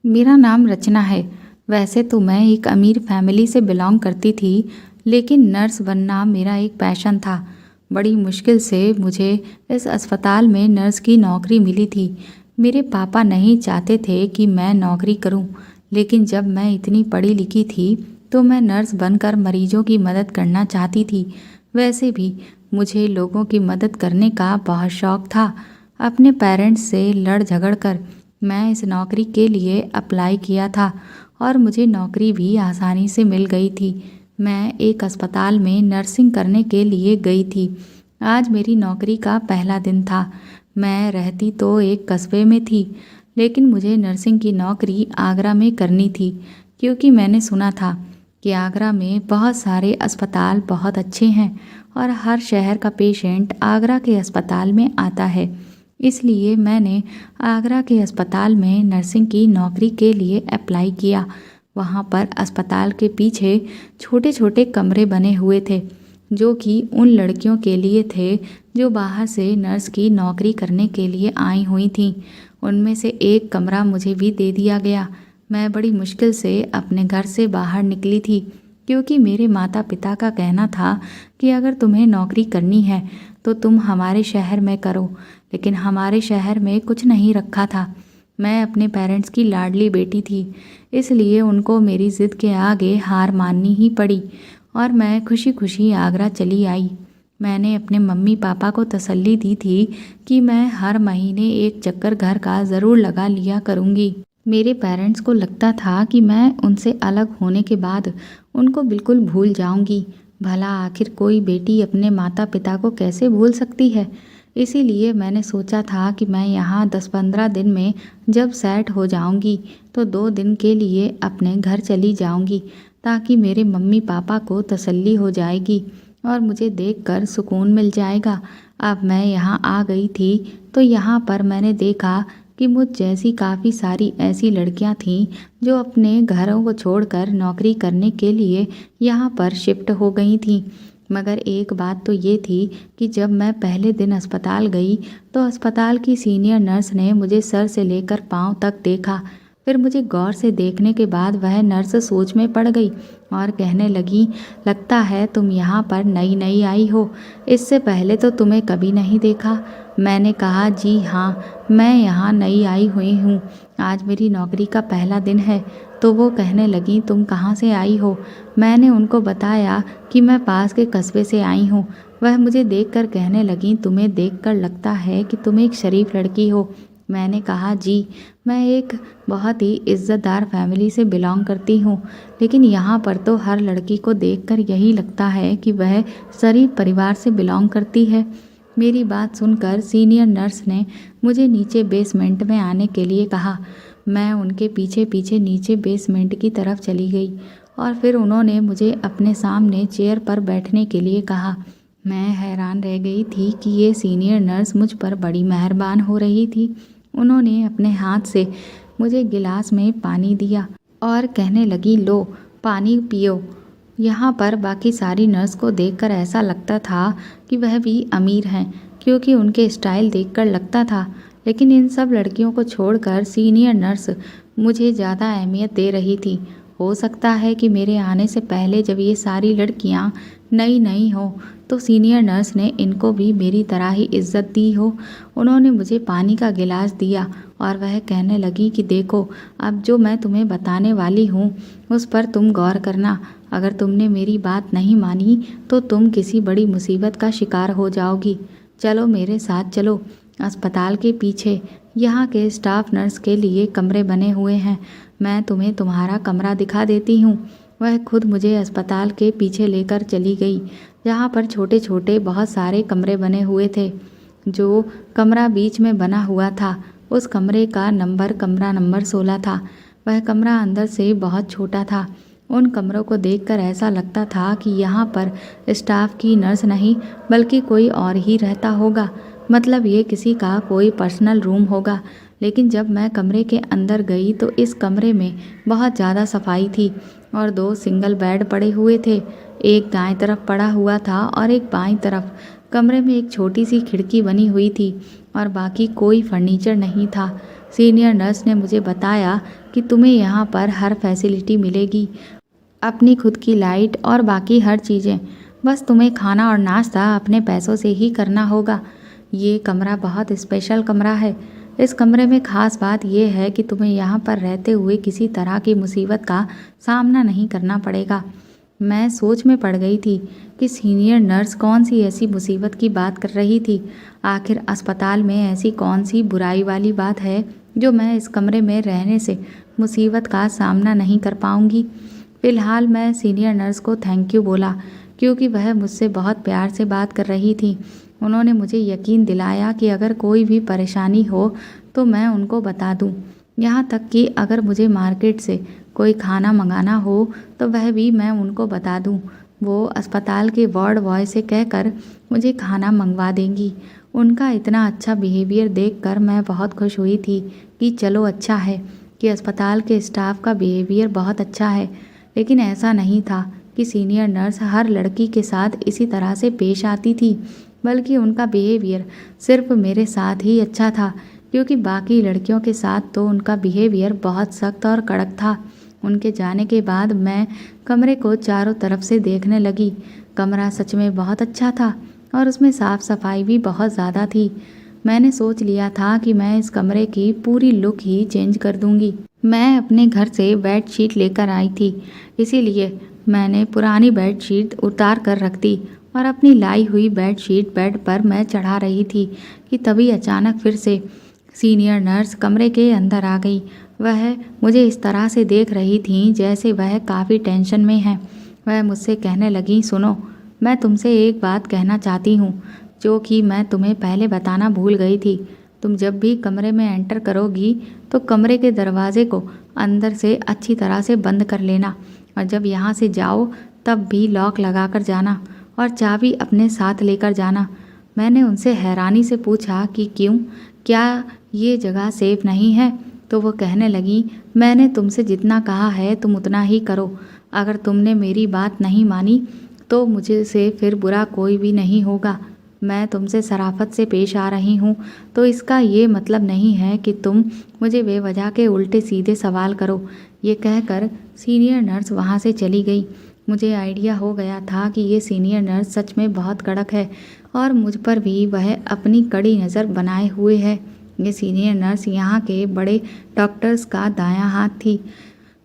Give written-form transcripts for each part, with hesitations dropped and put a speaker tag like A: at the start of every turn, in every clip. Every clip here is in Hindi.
A: मेरा नाम रचना है। वैसे तो मैं एक अमीर फैमिली से बिलोंग करती थी, लेकिन नर्स बनना मेरा एक पैशन था। बड़ी मुश्किल से मुझे इस अस्पताल में नर्स की नौकरी मिली थी। मेरे पापा नहीं चाहते थे कि मैं नौकरी करूं, लेकिन जब मैं इतनी पढ़ी लिखी थी तो मैं नर्स बनकर मरीजों की मदद करना चाहती थी। वैसे भी मुझे लोगों की मदद करने का बहुत शौक था। अपने पेरेंट्स से लड़ झगड़ कर मैं इस नौकरी के लिए अप्लाई किया था और मुझे नौकरी भी आसानी से मिल गई थी। मैं एक अस्पताल में नर्सिंग करने के लिए गई थी। आज मेरी नौकरी का पहला दिन था। मैं रहती तो एक कस्बे में थी, लेकिन मुझे नर्सिंग की नौकरी आगरा में करनी थी, क्योंकि मैंने सुना था कि आगरा में बहुत सारे अस्पताल बहुत अच्छे हैं और हर शहर का पेशेंट आगरा के अस्पताल में आता है। इसलिए मैंने आगरा के अस्पताल में नर्सिंग की नौकरी के लिए अप्लाई किया। वहाँ पर अस्पताल के पीछे छोटे छोटे कमरे बने हुए थे, जो कि उन लड़कियों के लिए थे जो बाहर से नर्स की नौकरी करने के लिए आई हुई थीं। उनमें से एक कमरा मुझे भी दे दिया गया। मैं बड़ी मुश्किल से अपने घर से बाहर निकली थी, क्योंकि मेरे माता पिता का कहना था कि अगर तुम्हें नौकरी करनी है तो तुम हमारे शहर में करो। लेकिन हमारे शहर में कुछ नहीं रखा था। मैं अपने पेरेंट्स की लाडली बेटी थी, इसलिए उनको मेरी ज़िद के आगे हार माननी ही पड़ी और मैं खुशी खुशी आगरा चली आई। मैंने अपने मम्मी पापा को तसल्ली दी थी कि मैं हर महीने एक चक्कर घर का ज़रूर लगा लिया करूँगी। मेरे पेरेंट्स को लगता था कि मैं उनसे अलग होने के बाद उनको बिल्कुल भूल जाऊंगी। भला आखिर कोई बेटी अपने माता पिता को कैसे भूल सकती है। इसीलिए मैंने सोचा था कि मैं यहाँ 10-15 दिन में जब सेट हो जाऊंगी तो 2 दिन के लिए अपने घर चली जाऊंगी, ताकि मेरे मम्मी पापा को तसल्ली हो जाएगी और मुझे देखकर सुकून मिल जाएगा। अब मैं यहाँ आ गई थी तो यहाँ पर मैंने देखा कि मुझ जैसी काफ़ी सारी ऐसी लड़कियां थीं जो अपने घरों को छोड़कर नौकरी करने के लिए यहाँ पर शिफ्ट हो गई थीं। मगर एक बात तो ये थी कि जब मैं पहले दिन अस्पताल गई तो अस्पताल की सीनियर नर्स ने मुझे सर से लेकर पाँव तक देखा। फिर मुझे गौर से देखने के बाद वह नर्स सोच में पड़ गई और कहने लगी, लगता है तुम यहाँ पर नई नई आई हो, इससे पहले तो तुम्हें कभी नहीं देखा। मैंने कहा, जी हाँ, मैं यहाँ नई आई हुई हूँ, आज मेरी नौकरी का पहला दिन है। तो वो कहने लगी, तुम कहाँ से आई हो। मैंने उनको बताया कि मैं पास के कस्बे से आई हूँ। वह मुझे देखकर कहने लगी, तुम्हें देखकर लगता है कि तुम एक शरीफ लड़की हो। मैंने कहा, जी, मैं एक बहुत ही इज़्ज़तदार फैमिली से बिलोंग करती हूँ, लेकिन यहाँ पर तो हर लड़की को देखकर यही लगता है कि वह शरीफ परिवार से बिलोंग करती है। मेरी बात सुनकर सीनियर नर्स ने मुझे नीचे बेसमेंट में आने के लिए कहा। मैं उनके पीछे पीछे नीचे बेसमेंट की तरफ चली गई और फिर उन्होंने मुझे अपने सामने चेयर पर बैठने के लिए कहा। मैं हैरान रह गई थी कि ये सीनियर नर्स मुझ पर बड़ी मेहरबान हो रही थी। उन्होंने अपने हाथ से मुझे गिलास में पानी दिया और कहने लगी, लो पानी पियो। यहाँ पर बाकी सारी नर्स को देखकर ऐसा लगता था कि वह भी अमीर हैं, क्योंकि उनके स्टाइल देखकर लगता था। लेकिन इन सब लड़कियों को छोड़कर सीनियर नर्स मुझे ज़्यादा अहमियत दे रही थी। हो सकता है कि मेरे आने से पहले जब ये सारी लड़कियाँ नई नई हो तो सीनियर नर्स ने इनको भी मेरी तरह ही इज्जत दी हो। उन्होंने मुझे पानी का गिलास दिया और वह कहने लगी कि देखो, अब जो मैं तुम्हें बताने वाली हूँ उस पर तुम गौर करना। अगर तुमने मेरी बात नहीं मानी तो तुम किसी बड़ी मुसीबत का शिकार हो जाओगी। चलो मेरे साथ चलो। अस्पताल के पीछे यहाँ के स्टाफ नर्स के लिए कमरे बने हुए हैं। मैं तुम्हें तुम्हारा कमरा दिखा देती हूँ। वह खुद मुझे अस्पताल के पीछे लेकर चली गई, जहाँ पर छोटे छोटे बहुत सारे कमरे बने हुए थे। जो कमरा बीच में बना हुआ था उस कमरे का नंबर कमरा नंबर 16 था। वह कमरा अंदर से बहुत छोटा था। उन कमरों को देखकर ऐसा लगता था कि यहाँ पर स्टाफ की नर्स नहीं बल्कि कोई और ही रहता होगा, मतलब ये किसी का कोई पर्सनल रूम होगा। लेकिन जब मैं कमरे के अंदर गई तो इस कमरे में बहुत ज़्यादा सफाई थी और 2 सिंगल बेड पड़े हुए थे। एक दाएं तरफ पड़ा हुआ था और एक बाईं तरफ। कमरे में एक छोटी सी खिड़की बनी हुई थी और बाकी कोई फर्नीचर नहीं था। सीनियर नर्स ने मुझे बताया कि तुम्हें यहाँ पर हर फैसिलिटी मिलेगी, अपनी खुद की लाइट और बाकी हर चीज़ें। बस तुम्हें खाना और नाश्ता अपने पैसों से ही करना होगा। ये कमरा बहुत स्पेशल कमरा है। इस कमरे में ख़ास बात यह है कि तुम्हें यहाँ पर रहते हुए किसी तरह की मुसीबत का सामना नहीं करना पड़ेगा। मैं सोच में पड़ गई थी कि सीनियर नर्स कौन सी ऐसी मुसीबत की बात कर रही थी। आखिर अस्पताल में ऐसी कौन सी बुराई वाली बात है जो मैं इस कमरे में रहने से मुसीबत का सामना नहीं कर पाऊँगी। फ़िलहाल मैं सीनियर नर्स को थैंक यू बोला, क्योंकि वह मुझसे बहुत प्यार से बात कर रही थी। उन्होंने मुझे यकीन दिलाया कि अगर कोई भी परेशानी हो तो मैं उनको बता दूं। यहाँ तक कि अगर मुझे मार्केट से कोई खाना मंगाना हो तो वह भी मैं उनको बता दूं। वो अस्पताल के वार्ड बॉय से कहकर मुझे खाना मंगवा देंगी। उनका इतना अच्छा बिहेवियर देखकर मैं बहुत खुश हुई थी कि चलो अच्छा है कि अस्पताल के स्टाफ का बिहेवियर बहुत अच्छा है। लेकिन ऐसा नहीं था कि सीनियर नर्स हर लड़की के साथ इसी तरह से पेश आती थी, बल्कि उनका बिहेवियर सिर्फ मेरे साथ ही अच्छा था, क्योंकि बाकी लड़कियों के साथ तो उनका बिहेवियर बहुत सख्त और कड़क था। उनके जाने के बाद मैं कमरे को चारों तरफ से देखने लगी। कमरा सच में बहुत अच्छा था और उसमें साफ़ सफाई भी बहुत ज़्यादा थी। मैंने सोच लिया था कि मैं इस कमरे की पूरी लुक ही चेंज कर दूंगी। मैं अपने घर से बेडशीट लेकर आई थी, इसीलिए मैंने पुरानी बेडशीट उतार कर रख दी और अपनी लाई हुई बेडशीट बेड पर मैं चढ़ा रही थी कि तभी अचानक फिर से सीनियर नर्स कमरे के अंदर आ गई। वह मुझे इस तरह से देख रही थी जैसे वह काफ़ी टेंशन में है। वह मुझसे कहने लगी, सुनो, मैं तुमसे एक बात कहना चाहती हूँ जो कि मैं तुम्हें पहले बताना भूल गई थी। तुम जब भी कमरे में एंटर करोगी तो कमरे के दरवाजे को अंदर से अच्छी तरह से बंद कर लेना, और जब यहाँ से जाओ तब भी लॉक लगा कर जाना और चाबी अपने साथ लेकर जाना। मैंने उनसे हैरानी से पूछा कि क्यों, क्या ये जगह सेफ नहीं है? तो वो कहने लगी, मैंने तुमसे जितना कहा है तुम उतना ही करो। अगर तुमने मेरी बात नहीं मानी तो मुझे से फिर बुरा कोई भी नहीं होगा। मैं तुमसे शराफत से पेश आ रही हूँ, तो इसका ये मतलब नहीं है कि तुम मुझे बेवजह के उल्टे सीधे सवाल करो। ये कहकर सीनियर नर्स वहाँ से चली गई। मुझे आइडिया हो गया था कि ये सीनियर नर्स सच में बहुत कड़क है और मुझ पर भी वह अपनी कड़ी नज़र बनाए हुए है। ये सीनियर नर्स यहाँ के बड़े डॉक्टर्स का दायां हाथ थी।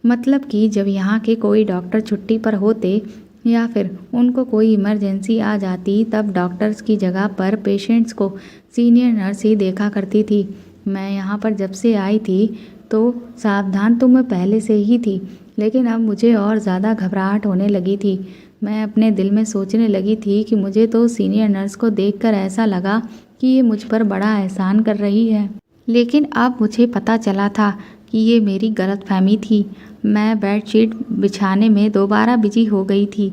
A: मतलब कि जब यहाँ के कोई डॉक्टर छुट्टी पर होते या फिर उनको कोई इमरजेंसी आ जाती, तब डॉक्टर्स की जगह पर पेशेंट्स को सीनियर नर्स ही देखा करती थी। मैं यहाँ पर जब से आई थी तो सावधान तो मैं पहले से ही थी, लेकिन अब मुझे और ज़्यादा घबराहट होने लगी थी। मैं अपने दिल में सोचने लगी थी कि मुझे तो सीनियर नर्स को देखकर ऐसा लगा कि ये मुझ पर बड़ा एहसान कर रही है। लेकिन अब मुझे पता चला था कि ये मेरी गलतफहमी थी। मैं बेडशीट बिछाने में दोबारा बिजी हो गई थी।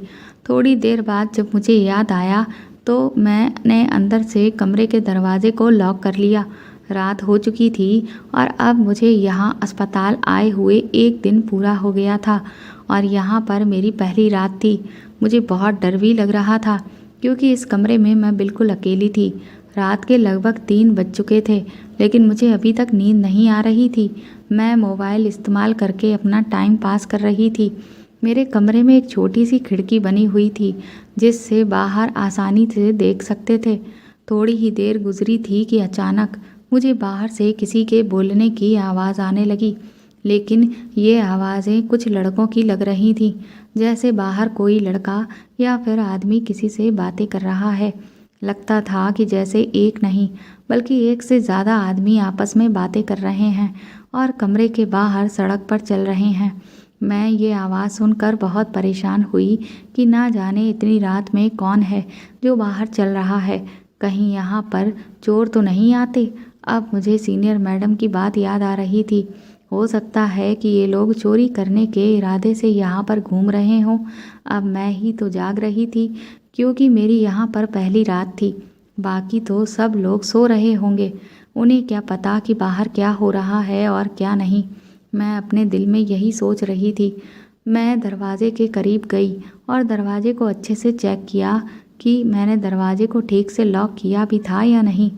A: थोड़ी देर बाद जब मुझे याद आया तो मैंने अंदर से कमरे के दरवाजे को लॉक कर लिया। रात हो चुकी थी और अब मुझे यहाँ अस्पताल आए हुए 1 दिन पूरा हो गया था और यहाँ पर मेरी पहली रात थी। मुझे बहुत डर भी लग रहा था, क्योंकि इस कमरे में मैं बिल्कुल अकेली थी। रात के लगभग 3 बज चुके थे, लेकिन मुझे अभी तक नींद नहीं आ रही थी। मैं मोबाइल इस्तेमाल करके अपना टाइम पास कर रही थी। मेरे कमरे में एक छोटी सी खिड़की बनी हुई थी जिससे बाहर आसानी से देख सकते थे। थोड़ी ही देर गुजरी थी कि अचानक मुझे बाहर से किसी के बोलने की आवाज़ आने लगी, लेकिन ये आवाज़ें कुछ लड़कों की लग रही थीं, जैसे बाहर कोई लड़का या फिर आदमी किसी से बातें कर रहा है। लगता था कि जैसे एक नहीं बल्कि 1 से ज़्यादा आदमी आपस में बातें कर रहे हैं और कमरे के बाहर सड़क पर चल रहे हैं। मैं ये आवाज़ सुनकर बहुत परेशान हुई कि ना जाने इतनी रात में कौन है जो बाहर चल रहा है। कहीं यहाँ पर चोर तो नहीं आते? अब मुझे सीनियर मैडम की बात याद आ रही थी। हो सकता है कि ये लोग चोरी करने के इरादे से यहाँ पर घूम रहे हों। अब मैं ही तो जाग रही थी, क्योंकि मेरी यहाँ पर पहली रात थी। बाकी तो सब लोग सो रहे होंगे। उन्हें क्या पता कि बाहर क्या हो रहा है और क्या नहीं। मैं अपने दिल में यही सोच रही थी। मैं दरवाजे के करीब गई और दरवाजे को अच्छे से चेक किया कि मैंने दरवाजे को ठीक से लॉक किया भी था या नहीं।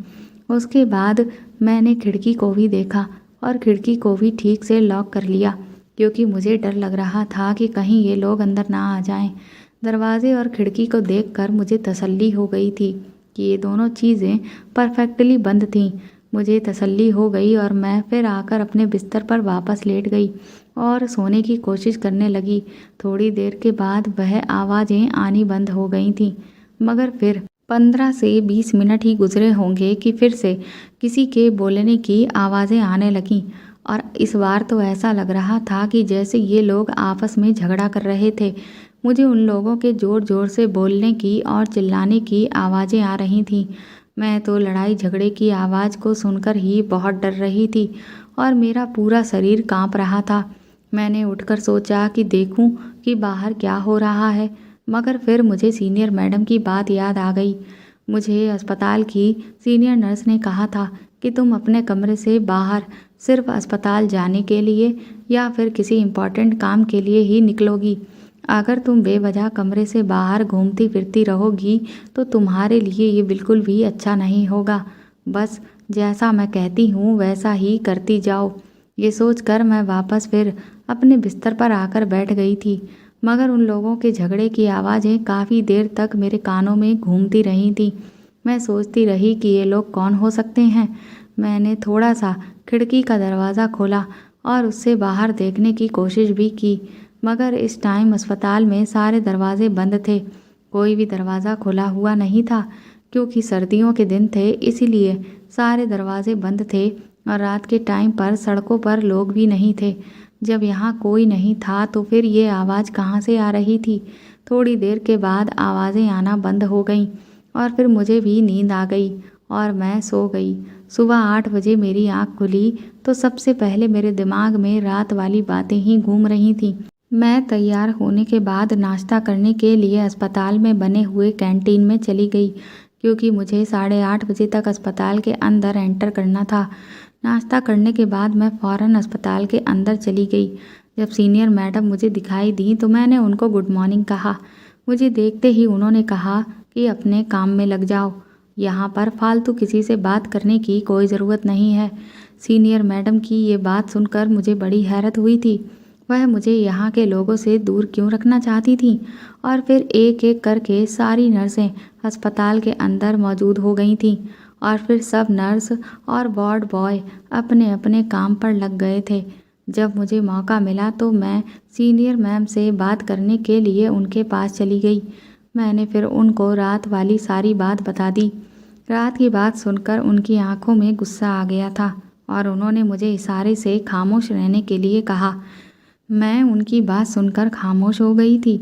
A: उसके बाद मैंने खिड़की को भी देखा और खिड़की को भी ठीक से लॉक कर लिया, क्योंकि मुझे डर लग रहा था कि कहीं ये लोग अंदर ना आ जाएं। दरवाजे और खिड़की को देखकर मुझे तसल्ली हो गई थी कि ये दोनों चीज़ें परफेक्टली बंद थीं। मुझे तसल्ली हो गई और मैं फिर आकर अपने बिस्तर पर वापस लेट गई और सोने की कोशिश करने लगी। थोड़ी देर के बाद वह आवाज़ें आनी बंद हो गई थीं, मगर फिर 15 से 20 मिनट ही गुजरे होंगे कि फिर से किसी के बोलने की आवाज़ें आने लगीं। और इस बार तो ऐसा लग रहा था कि जैसे ये लोग आपस में झगड़ा कर रहे थे। मुझे उन लोगों के ज़ोर ज़ोर से बोलने की और चिल्लाने की आवाज़ें आ रही थीं। मैं तो लड़ाई झगड़े की आवाज़ को सुनकर ही बहुत डर रही थी और मेरा पूरा शरीर काँप रहा था। मैंने उठकर सोचा कि देखूं कि बाहर क्या हो रहा है, मगर फिर मुझे सीनियर मैडम की बात याद आ गई। मुझे अस्पताल की सीनियर नर्स ने कहा था कि तुम अपने कमरे से बाहर सिर्फ अस्पताल जाने के लिए या फिर किसी इम्पोर्टेंट काम के लिए ही निकलोगी। अगर तुम बेवजह कमरे से बाहर घूमती फिरती रहोगी तो तुम्हारे लिए ये बिल्कुल भी अच्छा नहीं होगा। बस जैसा मैं कहती हूँ वैसा ही करती जाओ। ये सोचकर मैं वापस फिर अपने बिस्तर पर आकर बैठ गई थी, मगर उन लोगों के झगड़े की आवाज़ें काफ़ी देर तक मेरे कानों में घूमती रही थीं। मैं सोचती रही कि ये लोग कौन हो सकते हैं। मैंने थोड़ा सा खिड़की का दरवाज़ा खोला और उससे बाहर देखने की कोशिश भी की, मगर इस टाइम अस्पताल में सारे दरवाजे बंद थे। कोई भी दरवाज़ा खुला हुआ नहीं था, क्योंकि सर्दियों के दिन थे, इसीलिए सारे दरवाजे बंद थे और रात के टाइम पर सड़कों पर लोग भी नहीं थे। जब यहाँ कोई नहीं था तो फिर ये आवाज़ कहाँ से आ रही थी। थोड़ी देर के बाद आवाज़ें आना बंद हो गईं और फिर मुझे भी नींद आ गई और मैं सो गई। सुबह 8 बजे मेरी आँख खुली तो सबसे पहले मेरे दिमाग में रात वाली बातें ही घूम रही थीं। मैं तैयार होने के बाद नाश्ता करने के लिए अस्पताल में बने हुए कैंटीन में चली गई, क्योंकि मुझे 8:30 बजे तक अस्पताल के अंदर एंटर करना था। नाश्ता करने के बाद मैं फ़ौरन अस्पताल के अंदर चली गई। जब सीनियर मैडम मुझे दिखाई दी तो मैंने उनको गुड मॉर्निंग कहा। मुझे देखते ही उन्होंने कहा कि अपने काम में लग जाओ, यहाँ पर फालतू किसी से बात करने की कोई ज़रूरत नहीं है। सीनियर मैडम की ये बात सुनकर मुझे बड़ी हैरत हुई थी। वह मुझे यहाँ के लोगों से दूर क्यों रखना चाहती थीं। और फिर एक एक करके सारी नर्सें अस्पताल के अंदर मौजूद हो गई थीं और फिर सब नर्स और वार्ड बॉय अपने अपने काम पर लग गए थे। जब मुझे मौका मिला तो मैं सीनियर मैम से बात करने के लिए उनके पास चली गई। मैंने फिर उनको रात वाली सारी बात बता दी। रात की बात सुनकर उनकी आंखों में गुस्सा आ गया था और उन्होंने मुझे इशारे से खामोश रहने के लिए कहा। मैं उनकी बात सुनकर खामोश हो गई थी।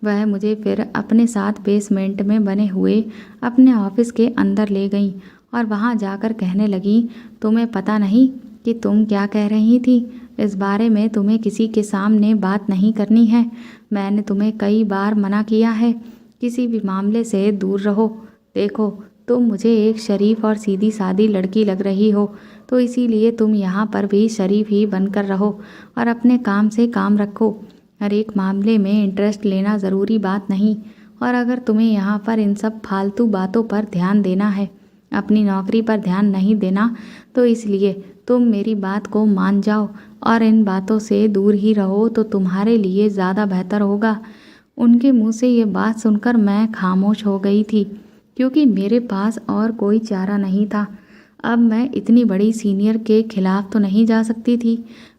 A: वह मुझे फिर अपने साथ बेसमेंट में बने हुए अपने ऑफिस के अंदर ले गईं और वहां जाकर कहने लगी, तुम्हें पता नहीं कि तुम क्या कह रही थी? इस बारे में तुम्हें किसी के सामने बात नहीं करनी है। मैंने तुम्हें कई बार मना किया है, किसी भी मामले से दूर रहो। देखो, तुम मुझे एक शरीफ और सीधी सादी लड़की लग रही हो, तो इसीलिए तुम यहाँ पर भी शरीफ ही बनकर रहो और अपने काम से काम रखो। हर एक मामले में इंटरेस्ट लेना ज़रूरी बात नहीं। और अगर तुम्हें यहाँ पर इन सब फालतू बातों पर ध्यान देना है, अपनी नौकरी पर ध्यान नहीं देना, तो इसलिए तुम मेरी बात को मान जाओ और इन बातों से दूर ही रहो तो तुम्हारे लिए ज़्यादा बेहतर होगा। उनके मुंह से ये बात सुनकर मैं खामोश हो गई थी, क्योंकि मेरे पास और कोई चारा नहीं था। अब मैं इतनी बड़ी सीनियर के खिलाफ तो नहीं जा सकती थी।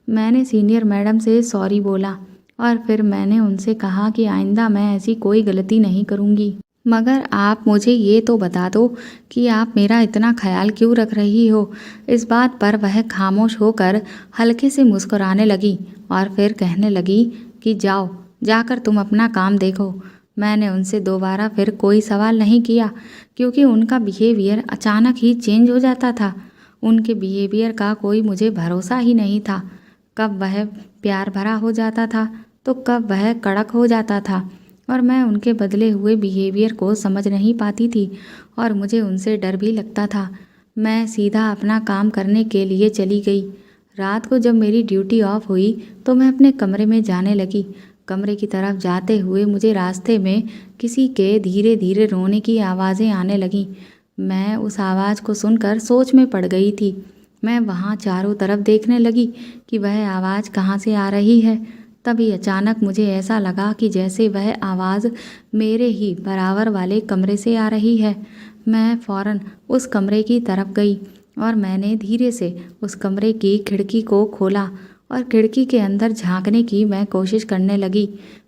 A: मैंने सीनियर मैडम से सॉरी बोला और फिर मैंने उनसे कहा कि आइंदा मैं ऐसी कोई गलती नहीं करूँगी। मगर आप मुझे ये तो बता दो कि आप मेरा इतना ख्याल क्यों रख रही हो। इस बात पर वह खामोश होकर हल्के से मुस्कुराने लगी और फिर कहने लगी कि जाओ, जाकर तुम अपना काम देखो। मैंने उनसे दोबारा फिर कोई सवाल नहीं किया, क्योंकि उनका बिहेवियर अचानक ही चेंज हो जाता था। उनके बिहेवियर का कोई मुझे भरोसा ही नहीं था। कब वह प्यार भरा हो जाता था तो कब वह कड़क हो जाता था, और मैं उनके बदले हुए बिहेवियर को समझ नहीं पाती थी और मुझे उनसे डर भी लगता था। मैं सीधा अपना काम करने के लिए चली गई। रात को जब मेरी ड्यूटी ऑफ हुई तो मैं अपने कमरे में जाने लगी। कमरे की तरफ जाते हुए मुझे रास्ते में किसी के धीरे धीरे रोने की आवाज़ें आने लगीं। मैं उस आवाज़ को सुनकर सोच में पड़ गई थी। मैं वहाँ चारों तरफ देखने लगी कि वह आवाज़ कहाँ से आ रही है। तभी अचानक मुझे ऐसा लगा कि जैसे वह आवाज़ मेरे ही बराबर वाले कमरे से आ रही है। मैं फ़ौरन उस कमरे की तरफ गई और मैंने धीरे से उस कमरे की खिड़की को खोला और खिड़की के अंदर झांकने की मैं कोशिश करने लगी।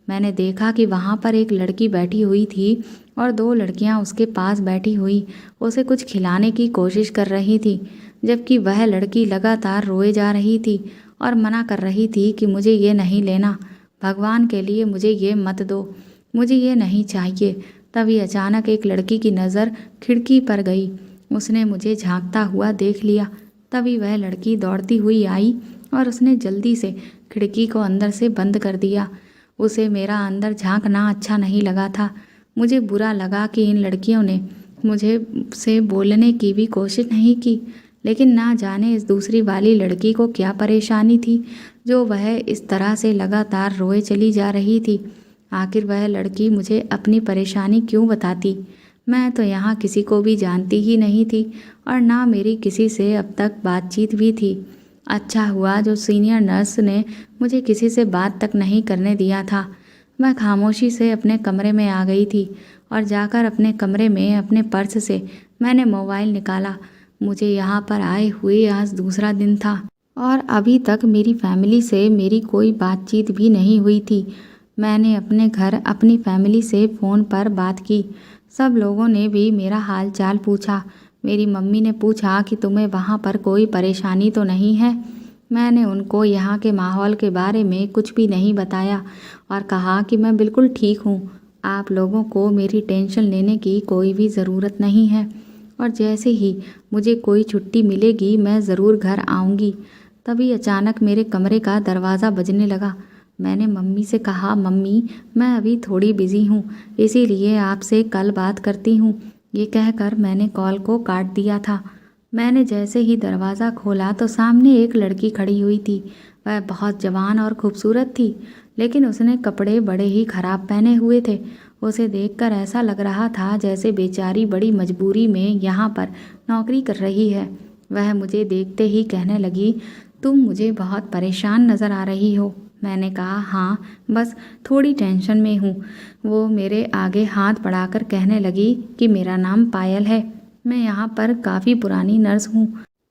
A: मैंने देखा कि वहाँ पर एक लड़की बैठी हुई थी और 2 लड़कियाँ उसके पास बैठी हुई उसे कुछ खिलाने की कोशिश कर रही थी, जबकि वह लड़की लगातार रोए जा रही थी और मना कर रही थी कि मुझे ये नहीं लेना, भगवान के लिए मुझे ये मत दो, मुझे ये नहीं चाहिए। तभी अचानक एक लड़की की नज़र खिड़की पर गई। उसने मुझे झांकता हुआ देख लिया। तभी वह लड़की दौड़ती हुई आई और उसने जल्दी से खिड़की को अंदर से बंद कर दिया। उसे मेरा अंदर झांकना अच्छा नहीं लगा था। मुझे बुरा लगा कि इन लड़कियों ने मुझे से बोलने की भी कोशिश नहीं की, लेकिन ना जाने इस दूसरी वाली लड़की को क्या परेशानी थी जो वह इस तरह से लगातार रोए चली जा रही थी। आखिर वह लड़की मुझे अपनी परेशानी क्यों बताती? मैं तो यहाँ किसी को भी जानती ही नहीं थी और ना मेरी किसी से अब तक बातचीत भी थी। अच्छा हुआ जो सीनियर नर्स ने मुझे किसी से बात तक नहीं करने दिया था। मैं खामोशी से अपने कमरे में आ गई थी और जाकर अपने कमरे में अपने पर्स से मैंने मोबाइल निकाला। मुझे यहाँ पर आए हुए आज दूसरा दिन था और अभी तक मेरी फैमिली से मेरी कोई बातचीत भी नहीं हुई थी। मैंने अपने घर अपनी फैमिली से फ़ोन पर बात की। सब लोगों ने भी मेरा हाल चाल पूछा। मेरी मम्मी ने पूछा कि तुम्हें वहाँ पर कोई परेशानी तो नहीं है। मैंने उनको यहाँ के माहौल के बारे में कुछ भी नहीं बताया और कहा कि मैं बिल्कुल ठीक हूँ, आप लोगों को मेरी टेंशन लेने की कोई भी ज़रूरत नहीं है और जैसे ही मुझे कोई छुट्टी मिलेगी मैं ज़रूर घर आऊँगी। तभी अचानक मेरे कमरे का दरवाज़ा बजने लगा। मैंने मम्मी से कहा, मम्मी मैं अभी थोड़ी बिज़ी हूँ, इसीलिए आपसे कल बात करती हूँ। ये कहकर मैंने कॉल को काट दिया था। मैंने जैसे ही दरवाज़ा खोला तो सामने एक लड़की खड़ी हुई थी। वह बहुत जवान और खूबसूरत थी, लेकिन उसने कपड़े बड़े ही ख़राब पहने हुए थे। उसे देखकर ऐसा लग रहा था जैसे बेचारी बड़ी मजबूरी में यहाँ पर नौकरी कर रही है। वह मुझे देखते ही कहने लगी, तुम मुझे बहुत परेशान नज़र आ रही हो। मैंने कहा, हाँ बस थोड़ी टेंशन में हूँ। वो मेरे आगे हाथ बढ़ाकर कहने लगी कि मेरा नाम पायल है, मैं यहाँ पर काफ़ी पुरानी नर्स हूँ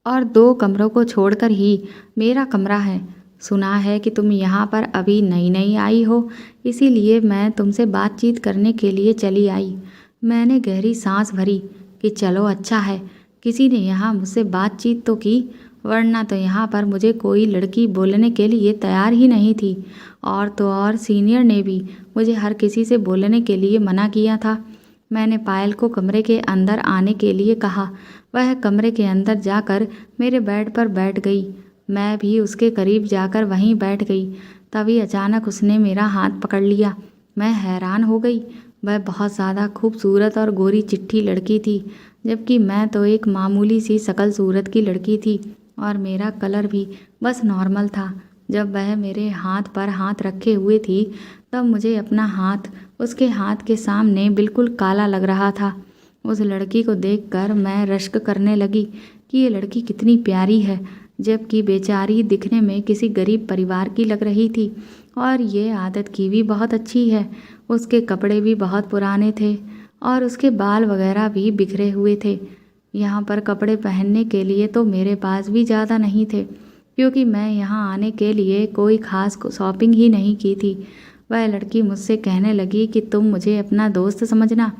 A: और 2 कमरों को छोड़कर ही मेरा कमरा है। सुना है कि तुम यहाँ पर अभी नई नई आई हो, इसीलिए मैं तुमसे बातचीत करने के लिए चली आई। मैंने गहरी सांस भरी कि चलो अच्छा है, किसी ने यहाँ मुझसे बातचीत तो की, वरना तो यहाँ पर मुझे कोई लड़की बोलने के लिए तैयार ही नहीं थी। और तो और सीनियर ने भी मुझे हर किसी से बोलने के लिए मना किया था। मैंने पायल को कमरे के अंदर आने के लिए कहा। वह कमरे के अंदर जाकर मेरे बेड पर बैठ गई। मैं भी उसके करीब जाकर वहीं बैठ गई। तभी अचानक उसने मेरा हाथ पकड़ लिया। मैं हैरान हो गई। वह बहुत ज़्यादा खूबसूरत और गोरी चिट्ठी लड़की थी, जबकि मैं तो एक मामूली सी शकल सूरत की लड़की थी और मेरा कलर भी बस नॉर्मल था। जब वह मेरे हाथ पर हाथ रखे हुए थी तब मुझे अपना हाथ उसके हाथ के सामने बिल्कुल काला लग रहा था। उस लड़की को देखकर मैं रश्क करने लगी कि ये लड़की कितनी प्यारी है, जबकि बेचारी दिखने में किसी गरीब परिवार की लग रही थी और ये आदत की भी बहुत अच्छी है। उसके कपड़े भी बहुत पुराने थे और उसके बाल वगैरह भी बिखरे हुए थे। यहाँ पर कपड़े पहनने के लिए तो मेरे पास भी ज़्यादा नहीं थे, क्योंकि मैं यहाँ आने के लिए कोई ख़ास शॉपिंग ही नहीं की थी। वह लड़की मुझसे कहने लगी कि तुम मुझे अपना दोस्त समझना,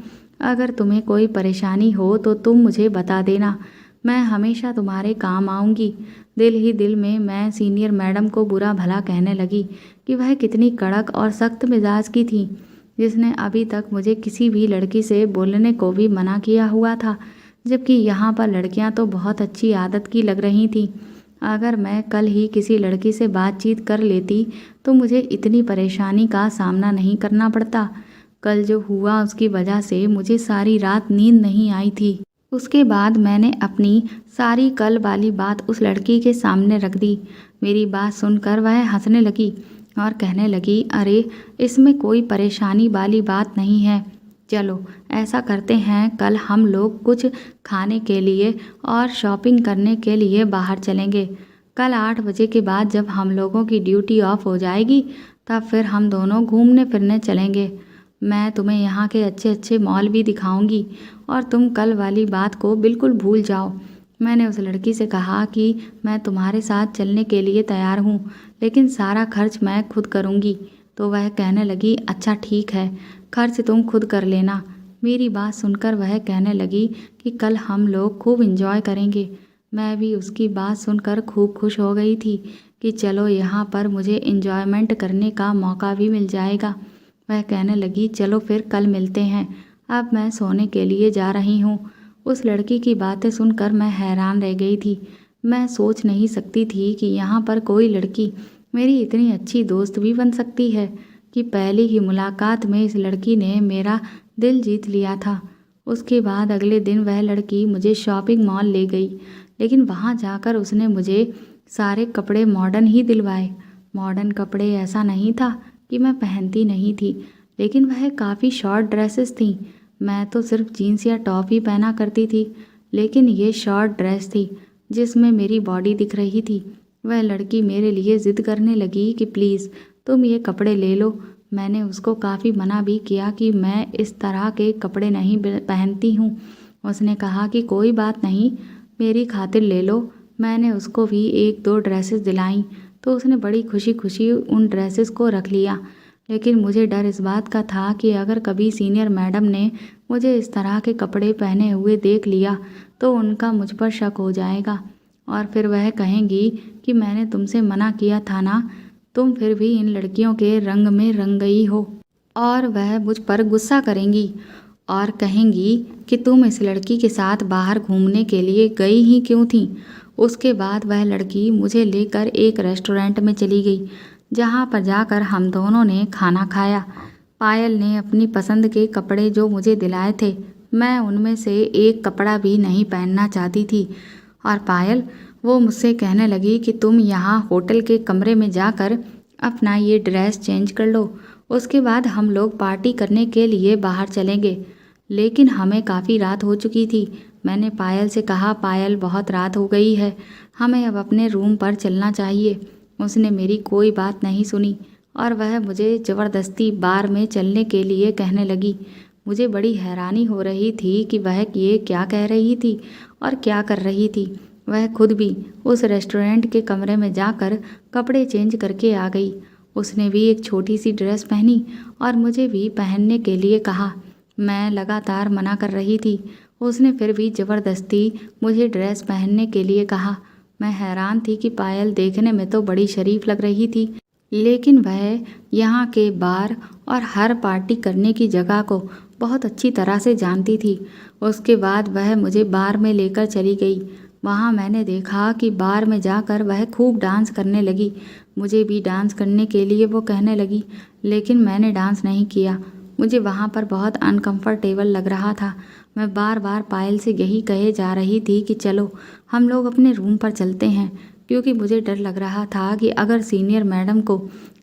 A: अगर तुम्हें कोई परेशानी हो तो तुम मुझे बता देना, मैं हमेशा तुम्हारे काम आऊँगी। दिल ही दिल में मैं सीनियर मैडम को बुरा भला कहने लगी कि वह कितनी कड़क और सख्त मिजाज की थी, जिसने अभी तक मुझे किसी भी लड़की से बोलने को भी मना किया हुआ था, जबकि यहाँ पर लड़कियाँ तो बहुत अच्छी आदत की लग रही थीं। अगर मैं कल ही किसी लड़की से बातचीत कर लेती तो मुझे इतनी परेशानी का सामना नहीं करना पड़ता। कल जो हुआ उसकी वजह से मुझे सारी रात नींद नहीं आई थी। उसके बाद मैंने अपनी सारी कल वाली बात उस लड़की के सामने रख दी। मेरी बात सुनकर वह हंसने लगी और कहने लगी, अरे इसमें कोई परेशानी वाली बात नहीं है, चलो ऐसा करते हैं, कल हम लोग कुछ खाने के लिए और शॉपिंग करने के लिए बाहर चलेंगे। कल 8 बजे के बाद जब हम लोगों की ड्यूटी ऑफ हो जाएगी तब फिर हम दोनों घूमने फिरने चलेंगे। मैं तुम्हें यहाँ के अच्छे अच्छे मॉल भी दिखाऊंगी और तुम कल वाली बात को बिल्कुल भूल जाओ। मैंने उस लड़की से कहा कि मैं तुम्हारे साथ चलने के लिए तैयार हूँ, लेकिन सारा खर्च मैं खुद करूँगी। तो वह कहने लगी, अच्छा ठीक है, खर्च तुम खुद कर लेना। मेरी बात सुनकर वह कहने लगी कि कल हम लोग खूब इंजॉय करेंगे। मैं भी उसकी बात सुनकर खूब खुश हो गई थी कि चलो यहाँ पर मुझे इंजॉयमेंट करने का मौका भी मिल जाएगा। वह कहने लगी, चलो फिर कल मिलते हैं, अब मैं सोने के लिए जा रही हूँ। उस लड़की की बातें सुनकर मैं हैरान रह गई थी। मैं सोच नहीं सकती थी कि यहाँ पर कोई लड़की मेरी इतनी अच्छी दोस्त भी बन सकती है कि पहली ही मुलाकात में इस लड़की ने मेरा दिल जीत लिया था। उसके बाद अगले दिन वह लड़की मुझे शॉपिंग मॉल ले गई, लेकिन वहाँ जाकर उसने मुझे सारे कपड़े मॉडर्न ही दिलवाए। मॉडर्न कपड़े ऐसा नहीं था कि मैं पहनती नहीं थी, लेकिन वह काफ़ी शॉर्ट ड्रेसेस थीं। मैं तो सिर्फ जीन्स या टॉप ही पहना करती थी, लेकिन ये शॉर्ट ड्रेस थी जिसमें मेरी बॉडी दिख रही थी। वह लड़की मेरे लिए ज़िद करने लगी कि प्लीज़ तुम ये कपड़े ले लो। मैंने उसको काफ़ी मना भी किया कि मैं इस तरह के कपड़े नहीं पहनती हूँ। उसने कहा कि कोई बात नहीं, मेरी खातिर ले लो। मैंने उसको भी 1-2 ड्रेसेस दिलाईं तो उसने बड़ी खुशी खुशी उन ड्रेसेस को रख लिया। लेकिन मुझे डर इस बात का था कि अगर कभी सीनियर मैडम ने मुझे इस तरह के कपड़े पहने हुए देख लिया तो उनका मुझ पर शक हो जाएगा और फिर वह कहेंगी कि मैंने तुमसे मना किया था ना, तुम फिर भी इन लड़कियों के रंग में रंग गई हो। और वह मुझ पर गुस्सा करेंगी और कहेंगी कि तुम इस लड़की के साथ बाहर घूमने के लिए गई ही क्यों थी। उसके बाद वह लड़की मुझे लेकर एक रेस्टोरेंट में चली गई, जहाँ पर जाकर हम दोनों ने खाना खाया। पायल ने अपनी पसंद के कपड़े जो मुझे दिलाए थे, मैं उनमें से एक कपड़ा भी नहीं पहनना चाहती थी। और पायल, वो मुझसे कहने लगी कि तुम यहाँ होटल के कमरे में जाकर अपना ये ड्रेस चेंज कर लो, उसके बाद हम लोग पार्टी करने के लिए बाहर चलेंगे। लेकिन हमें काफ़ी रात हो चुकी थी। मैंने पायल से कहा, पायल बहुत रात हो गई है, हमें अब अपने रूम पर चलना चाहिए। उसने मेरी कोई बात नहीं सुनी और वह मुझे ज़बरदस्ती बार में चलने के लिए कहने लगी। मुझे बड़ी हैरानी हो रही थी कि वह ये क्या कह रही थी और क्या कर रही थी। वह खुद भी उस रेस्टोरेंट के कमरे में जाकर कपड़े चेंज करके आ गई। उसने भी एक छोटी सी ड्रेस पहनी और मुझे भी पहनने के लिए कहा। मैं लगातार मना कर रही थी। उसने फिर भी ज़बरदस्ती मुझे ड्रेस पहनने के लिए कहा। मैं हैरान थी कि पायल देखने में तो बड़ी शरीफ लग रही थी, लेकिन वह यहाँ के बार और हर पार्टी करने की जगह को बहुत अच्छी तरह से जानती थी। उसके बाद वह मुझे बार में लेकर चली गई। वहाँ मैंने देखा कि बार में जाकर वह खूब डांस करने लगी। मुझे भी डांस करने के लिए वो कहने लगी, लेकिन मैंने डांस नहीं किया। मुझे वहाँ पर बहुत अनकंफर्टेबल लग रहा था। मैं बार बार पायल से यही कहे जा रही थी कि चलो हम लोग अपने रूम पर चलते हैं, क्योंकि मुझे डर लग रहा था कि अगर सीनियर मैडम को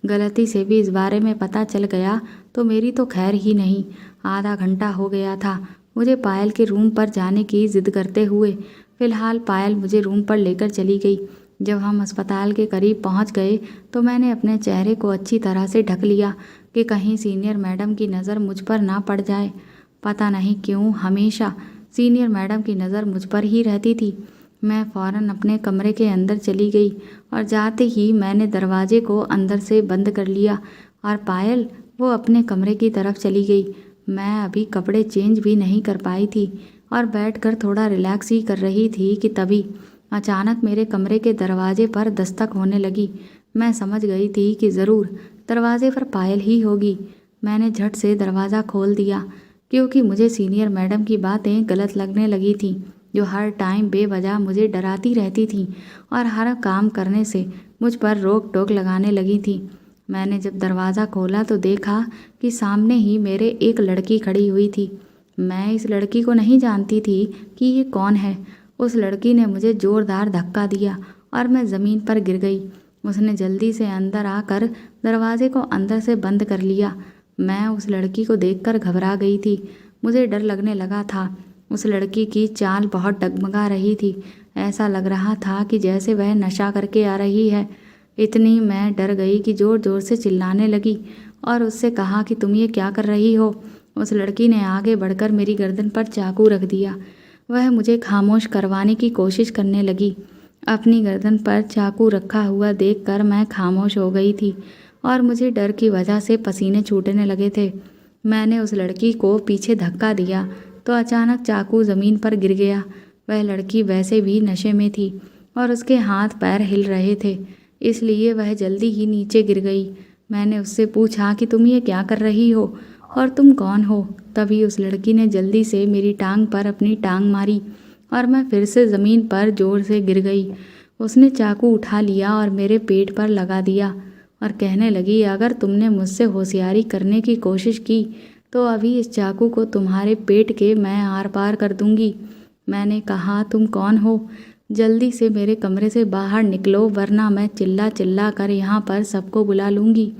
A: गलती से भी इस बारे में पता चल गया तो मेरी तो खैर ही नहीं। आधा घंटा हो गया था मुझे पायल के रूम पर जाने की ज़िद करते हुए। फिलहाल पायल मुझे रूम पर लेकर चली गई। जब हम अस्पताल के करीब पहुंच गए तो मैंने अपने चेहरे को अच्छी तरह से ढक लिया कि कहीं सीनियर मैडम की नज़र मुझ पर ना पड़ जाए। पता नहीं क्यों हमेशा सीनियर मैडम की नज़र मुझ पर ही रहती थी। मैं फ़ौरन अपने कमरे के अंदर चली गई और जाते ही मैंने दरवाजे को अंदर से बंद कर लिया और पायल वो अपने कमरे की तरफ चली गई। मैं अभी कपड़े चेंज भी नहीं कर पाई थी और बैठकर थोड़ा रिलैक्स ही कर रही थी कि तभी अचानक मेरे कमरे के दरवाजे पर दस्तक होने लगी। मैं समझ गई थी कि ज़रूर दरवाजे पर पायल ही होगी। मैंने झट से दरवाज़ा खोल दिया, क्योंकि मुझे सीनियर मैडम की बातें गलत लगने लगी थीं, जो हर टाइम बेवजह मुझे डराती रहती थीं और हर काम करने से मुझ पर रोक टोक लगाने लगी थी। मैंने जब दरवाज़ा खोला तो देखा कि सामने ही मेरे एक लड़की खड़ी हुई थी। मैं इस लड़की को नहीं जानती थी कि ये कौन है। उस लड़की ने मुझे ज़ोरदार धक्का दिया और मैं ज़मीन पर गिर गई। उसने जल्दी से अंदर आकर दरवाजे को अंदर से बंद कर लिया। मैं उस लड़की को देखकर घबरा गई थी। मुझे डर लगने लगा था। उस लड़की की चाल बहुत डगमगा रही थी। ऐसा लग रहा था कि जैसे वह नशा करके आ रही है। इतनी मैं डर गई कि ज़ोर ज़ोर से चिल्लाने लगी और उससे कहा कि तुम ये क्या कर रही हो। उस लड़की ने आगे बढ़कर मेरी गर्दन पर चाकू रख दिया। वह मुझे खामोश करवाने की कोशिश करने लगी। अपनी गर्दन पर चाकू रखा हुआ देखकर मैं खामोश हो गई थी और मुझे डर की वजह से पसीने छूटने लगे थे। मैंने उस लड़की को पीछे धक्का दिया तो अचानक चाकू ज़मीन पर गिर गया। वह लड़की वैसे भी नशे में थी और उसके हाथ पैर हिल रहे थे, इसलिए वह जल्दी ही नीचे गिर गई। मैंने उससे पूछा कि तुम ये क्या कर रही हो और तुम कौन हो। तभी उस लड़की ने जल्दी से मेरी टांग पर अपनी टांग मारी और मैं फिर से ज़मीन पर ज़ोर से गिर गई। उसने चाकू उठा लिया और मेरे पेट पर लगा दिया और कहने लगी, अगर तुमने मुझसे होशियारी करने की कोशिश की तो अभी इस चाकू को तुम्हारे पेट के मैं आर पार कर दूंगी। मैंने कहा, तुम कौन हो? जल्दी से मेरे कमरे से बाहर निकलो वरना मैं चिल्ला चिल्ला कर यहाँ पर सबको बुला लूँगी।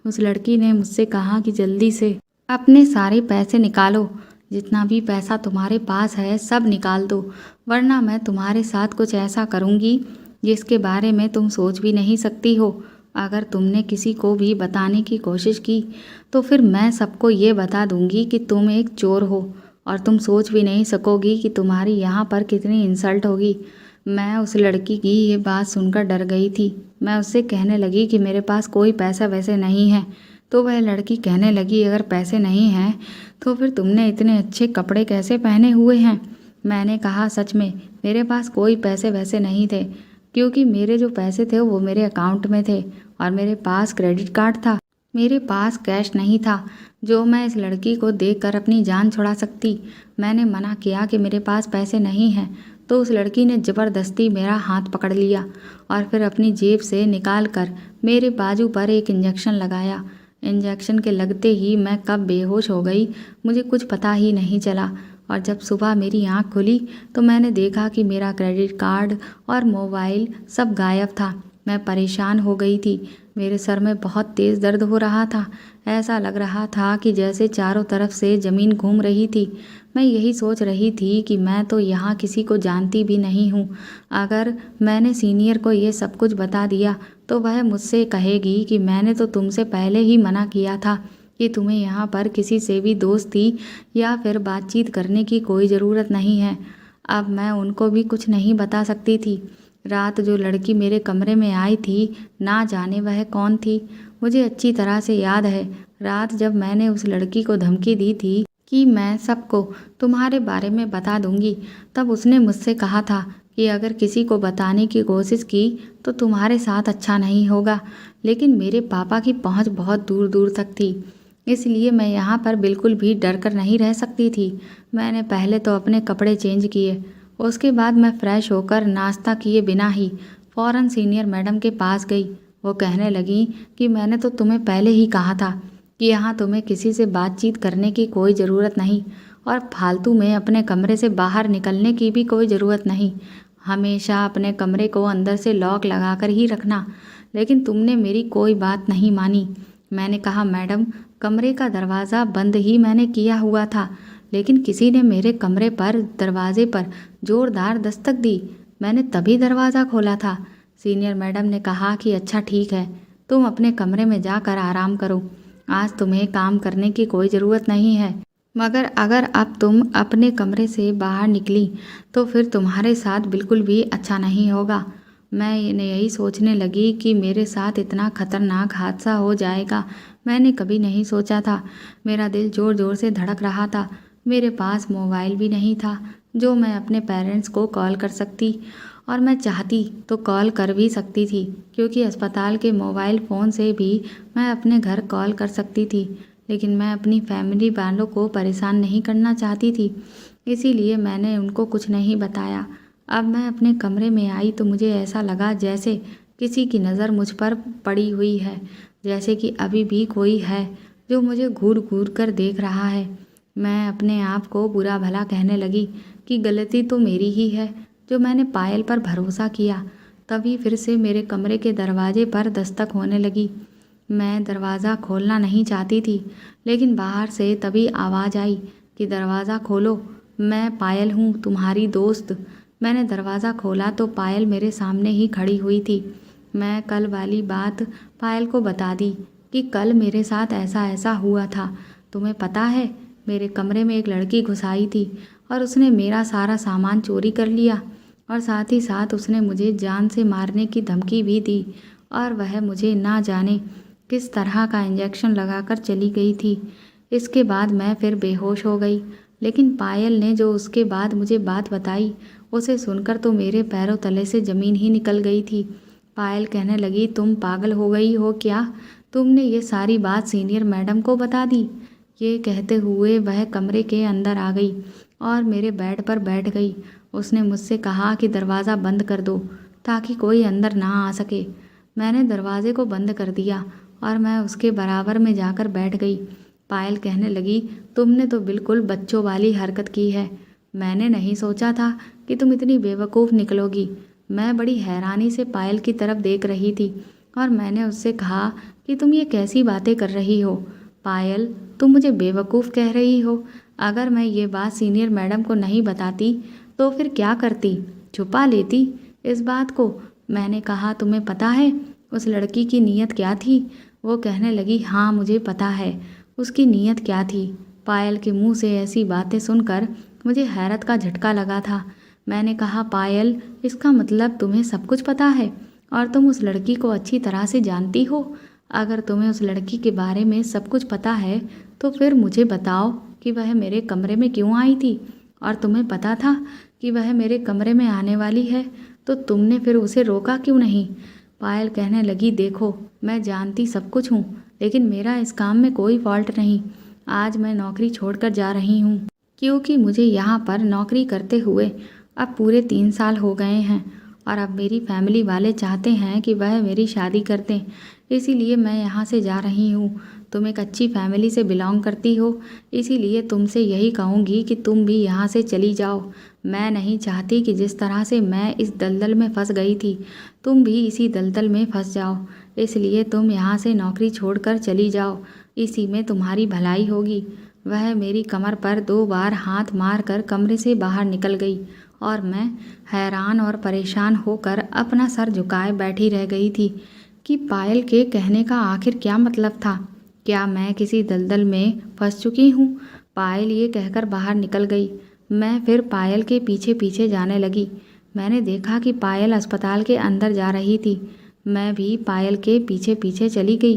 A: उस लड़की ने मुझसे कहा कि जल्दी से अपने सारे पैसे निकालो, जितना भी पैसा तुम्हारे पास है सब निकाल दो, वरना मैं तुम्हारे साथ कुछ ऐसा करूँगी जिसके बारे में तुम सोच भी नहीं सकती हो। अगर तुमने किसी को भी बताने की कोशिश की तो फिर मैं सबको ये बता दूंगी कि तुम एक चोर हो और तुम सोच भी नहीं सकोगी कि तुम्हारी यहाँ पर कितनी इंसल्ट होगी। मैं उस लड़की की ये बात सुनकर डर गई थी। मैं उससे कहने लगी कि मेरे पास कोई पैसा वैसे नहीं है। तो वह लड़की कहने लगी, अगर पैसे नहीं हैं तो फिर तुमने इतने अच्छे कपड़े कैसे पहने हुए हैं? मैंने कहा, सच में मेरे पास कोई पैसे वैसे नहीं थे, क्योंकि मेरे जो पैसे थे वो मेरे अकाउंट में थे और मेरे पास क्रेडिट कार्ड था। मेरे पास कैश नहीं था जो मैं इस लड़की को देखकर अपनी जान छुड़ा सकती। मैंने मना किया कि मेरे पास पैसे नहीं हैं तो उस लड़की ने ज़बरदस्ती मेरा हाथ पकड़ लिया और फिर अपनी जेब से निकाल कर मेरे बाजू पर एक इंजेक्शन लगाया। इंजेक्शन के लगते ही मैं कब बेहोश हो गई मुझे कुछ पता ही नहीं चला और जब सुबह मेरी आँख खुली तो मैंने देखा कि मेरा क्रेडिट कार्ड और मोबाइल सब गायब था। मैं परेशान हो गई थी। मेरे सर में बहुत तेज़ दर्द हो रहा था। ऐसा लग रहा था कि जैसे चारों तरफ से ज़मीन घूम रही थी। मैं यही सोच रही थी कि मैं तो यहाँ किसी को जानती भी नहीं हूँ। अगर मैंने सीनियर को ये सब कुछ बता दिया तो वह मुझसे कहेगी कि मैंने तो तुमसे पहले ही मना किया था कि तुम्हें यहाँ पर किसी से भी दोस्ती या फिर बातचीत करने की कोई ज़रूरत नहीं है। अब मैं उनको भी कुछ नहीं बता सकती थी। रात जो लड़की मेरे कमरे में आई थी, ना जाने वह कौन थी। मुझे अच्छी तरह से याद है, रात जब मैंने उस लड़की को धमकी दी थी कि मैं सबको तुम्हारे बारे में बता दूंगी, तब उसने मुझसे कहा था कि अगर किसी को बताने की कोशिश की तो तुम्हारे साथ अच्छा नहीं होगा। लेकिन मेरे पापा की पहुंच बहुत दूर दूर तक थी, इसलिए मैं यहाँ पर बिल्कुल भी डर कर नहीं रह सकती थी। मैंने पहले तो अपने कपड़े चेंज किए, उसके बाद मैं फ़्रेश होकर नाश्ता किए बिना ही फ़ौरन सीनियर मैडम के पास गई। वो कहने लगी कि मैंने तो तुम्हें पहले ही कहा था कि यहाँ तुम्हें किसी से बातचीत करने की कोई ज़रूरत नहीं और फालतू में अपने कमरे से बाहर निकलने की भी कोई ज़रूरत नहीं। हमेशा अपने कमरे को अंदर से लॉक लगाकर ही रखना। लेकिन तुमने मेरी कोई बात नहीं मानी। मैंने कहा, मैडम कमरे का दरवाज़ा बंद ही मैंने किया हुआ था, लेकिन किसी ने मेरे कमरे पर दरवाजे पर ज़ोरदार दस्तक दी। मैंने तभी दरवाज़ा खोला था। सीनियर मैडम ने कहा कि अच्छा ठीक है, तुम अपने कमरे में जाकर आराम करो, आज तुम्हें काम करने की कोई ज़रूरत नहीं है। मगर अगर अब तुम अपने कमरे से बाहर निकली तो फिर तुम्हारे साथ बिल्कुल भी अच्छा नहीं होगा। मैं यही सोचने लगी कि मेरे साथ इतना खतरनाक हादसा हो जाएगा मैंने कभी नहीं सोचा था। मेरा दिल ज़ोर ज़ोर से धड़क रहा था। मेरे पास मोबाइल भी नहीं था जो मैं अपने पेरेंट्स को कॉल कर सकती, और मैं चाहती तो कॉल कर भी सकती थी क्योंकि अस्पताल के मोबाइल फ़ोन से भी मैं अपने घर कॉल कर सकती थी। लेकिन मैं अपनी फैमिली वालों को परेशान नहीं करना चाहती थी, इसीलिए मैंने उनको कुछ नहीं बताया। अब मैं अपने कमरे में आई तो मुझे ऐसा लगा जैसे किसी की नज़र मुझ पर पड़ी हुई है, जैसे कि अभी भी कोई है जो मुझे घूर घूर कर देख रहा है। मैं अपने आप को बुरा भला कहने लगी कि गलती तो मेरी ही है जो मैंने पायल पर भरोसा किया। तभी फिर से मेरे कमरे के दरवाजे पर दस्तक होने लगी। मैं दरवाज़ा खोलना नहीं चाहती थी, लेकिन बाहर से तभी आवाज़ आई कि दरवाज़ा खोलो, मैं पायल हूँ, तुम्हारी दोस्त। मैंने दरवाज़ा खोला तो पायल मेरे सामने ही खड़ी हुई थी। मैं कल वाली बात पायल को बता दी कि कल मेरे साथ ऐसा ऐसा हुआ था। तुम्हें पता है, मेरे कमरे में एक लड़की घुस आई थी और उसने मेरा सारा सामान चोरी कर लिया और साथ ही साथ उसने मुझे जान से मारने की धमकी भी दी और वह मुझे ना जाने किस तरह का इंजेक्शन लगाकर चली गई थी। इसके बाद मैं फिर बेहोश हो गई, लेकिन पायल ने जो उसके बाद मुझे बात बताई उसे सुनकर तो मेरे पैरों तले से ज़मीन ही निकल गई थी। पायल कहने लगी, तुम पागल हो गई हो क्या? तुमने ये सारी बात सीनियर मैडम को बता दी। ये कहते हुए वह कमरे के अंदर आ गई और मेरे बेड पर बैठ गई। उसने मुझसे कहा कि दरवाज़ा बंद कर दो ताकि कोई अंदर ना आ सके। मैंने दरवाजे को बंद कर दिया और मैं उसके बराबर में जाकर बैठ गई। पायल कहने लगी, तुमने तो बिल्कुल बच्चों वाली हरकत की है। मैंने नहीं सोचा था कि तुम इतनी बेवकूफ़ निकलोगी। मैं बड़ी हैरानी से पायल की तरफ देख रही थी और मैंने उससे कहा कि तुम ये कैसी बातें कर रही हो? पायल, तुम मुझे बेवकूफ़ कह रही हो। अगर मैं ये बात सीनियर मैडम को नहीं बताती तो फिर क्या करती? छुपा लेती इस बात को। मैंने कहा, तुम्हें पता है उस लड़की की नीयत क्या थी? वो कहने लगी, हाँ मुझे पता है उसकी नीयत क्या थी। पायल के मुंह से ऐसी बातें सुनकर मुझे हैरत का झटका लगा था। मैंने कहा, पायल, इसका मतलब तुम्हें सब कुछ पता है और तुम उस लड़की को अच्छी तरह से जानती हो। अगर तुम्हें उस लड़की के बारे में सब कुछ पता है तो फिर मुझे बताओ कि वह मेरे कमरे में क्यों आई थी, और तुम्हें पता था कि वह मेरे कमरे में आने वाली है तो तुमने फिर उसे रोका क्यों नहीं? पायल कहने लगी, देखो मैं जानती सब कुछ हूँ, लेकिन मेरा इस काम में कोई फॉल्ट नहीं। आज मैं नौकरी छोड़कर जा रही हूँ क्योंकि मुझे यहाँ पर नौकरी करते हुए अब पूरे 3 साल हो गए हैं और अब मेरी फैमिली वाले चाहते हैं कि वह मेरी शादी कर दें, इसीलिए मैं यहाँ से जा रही हूँ। तुम एक अच्छी फैमिली से बिलोंग करती हो, इसीलिए तुमसे यही कहूँगी कि तुम भी यहाँ से चली जाओ। मैं नहीं चाहती कि जिस तरह से मैं इस दलदल में फंस गई थी तुम भी इसी दलदल में फंस जाओ, इसलिए तुम यहाँ से नौकरी छोड़कर चली जाओ, इसी में तुम्हारी भलाई होगी। वह मेरी कमर पर 2 बार हाथ मारकर कमरे से बाहर निकल गई और मैं हैरान और परेशान होकर अपना सर झुकाए बैठी रह गई थी कि पायल के कहने का आखिर क्या मतलब था। क्या मैं किसी दलदल में फंस चुकी हूँ? पायल ये कहकर बाहर निकल गई। मैं फिर पायल के पीछे पीछे जाने लगी। मैंने देखा कि पायल अस्पताल के अंदर जा रही थी। मैं भी पायल के पीछे पीछे चली गई।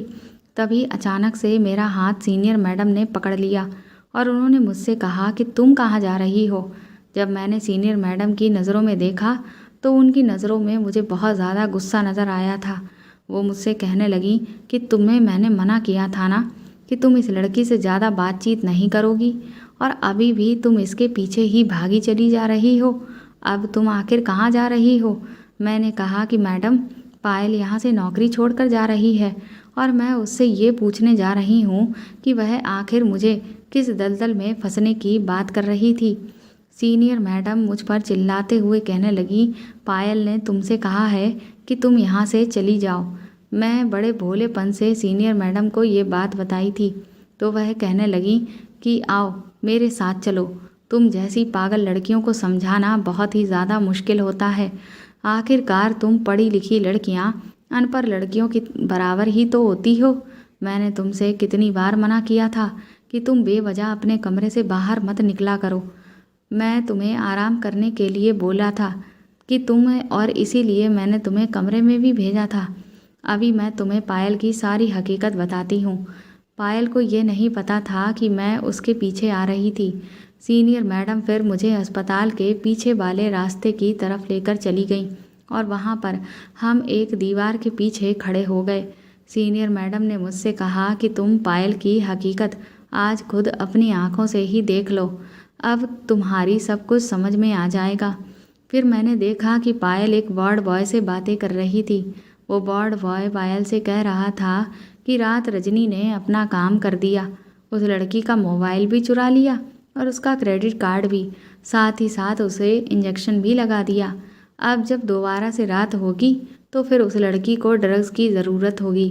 A: तभी अचानक से मेरा हाथ सीनियर मैडम ने पकड़ लिया और उन्होंने मुझसे कहा कि तुम कहाँ जा रही हो? जब मैंने सीनियर मैडम की नज़रों में देखा तो उनकी नज़रों में मुझे बहुत ज़्यादा गुस्सा नज़र आया था। वो मुझसे कहने लगी कि तुम्हें मैंने मना किया था ना कि तुम इस लड़की से ज़्यादा बातचीत नहीं करोगी, और अभी भी तुम इसके पीछे ही भागी चली जा रही हो। अब तुम आखिर कहाँ जा रही हो? मैंने कहा कि मैडम, पायल यहाँ से नौकरी छोड़कर जा रही है और मैं उससे ये पूछने जा रही हूँ कि वह आखिर मुझे किस दलदल में फंसने की बात कर रही थी। सीनियर मैडम मुझ पर चिल्लाते हुए कहने लगी, पायल ने तुमसे कहा है कि तुम यहाँ से चली जाओ। मैं बड़े भोलेपन से सीनियर मैडम को ये बात बताई थी तो वह कहने लगी कि आओ मेरे साथ चलो। तुम जैसी पागल लड़कियों को समझाना बहुत ही ज़्यादा मुश्किल होता है। आखिरकार तुम पढ़ी लिखी लड़कियां अनपढ़ लड़कियों की बराबर ही तो होती हो। मैंने तुमसे कितनी बार मना किया था कि तुम बेवजह अपने कमरे से बाहर मत निकला करो। मैं तुम्हें आराम करने के लिए बोला था कि और इसीलिए मैंने तुम्हें कमरे में भी भेजा था। अभी मैं तुम्हें पायल की सारी हकीकत बताती हूँ। पायल को ये नहीं पता था कि मैं उसके पीछे आ रही थी। सीनियर मैडम फिर मुझे अस्पताल के पीछे वाले रास्ते की तरफ लेकर चली गई और वहाँ पर हम एक दीवार के पीछे खड़े हो गए। सीनियर मैडम ने मुझसे कहा कि तुम पायल की हकीकत आज खुद अपनी आँखों से ही देख लो, अब तुम्हारी सब कुछ समझ में आ जाएगा। फिर मैंने देखा कि पायल एक वार्ड बॉय से बातें कर रही थी। वो वार्ड बॉय पायल से कह रहा था कि रात रजनी ने अपना काम कर दिया, उस लड़की का मोबाइल भी चुरा लिया और उसका क्रेडिट कार्ड भी, साथ ही साथ उसे इंजेक्शन भी लगा दिया। अब जब दोबारा से रात होगी तो फिर उस लड़की को ड्रग्स की ज़रूरत होगी।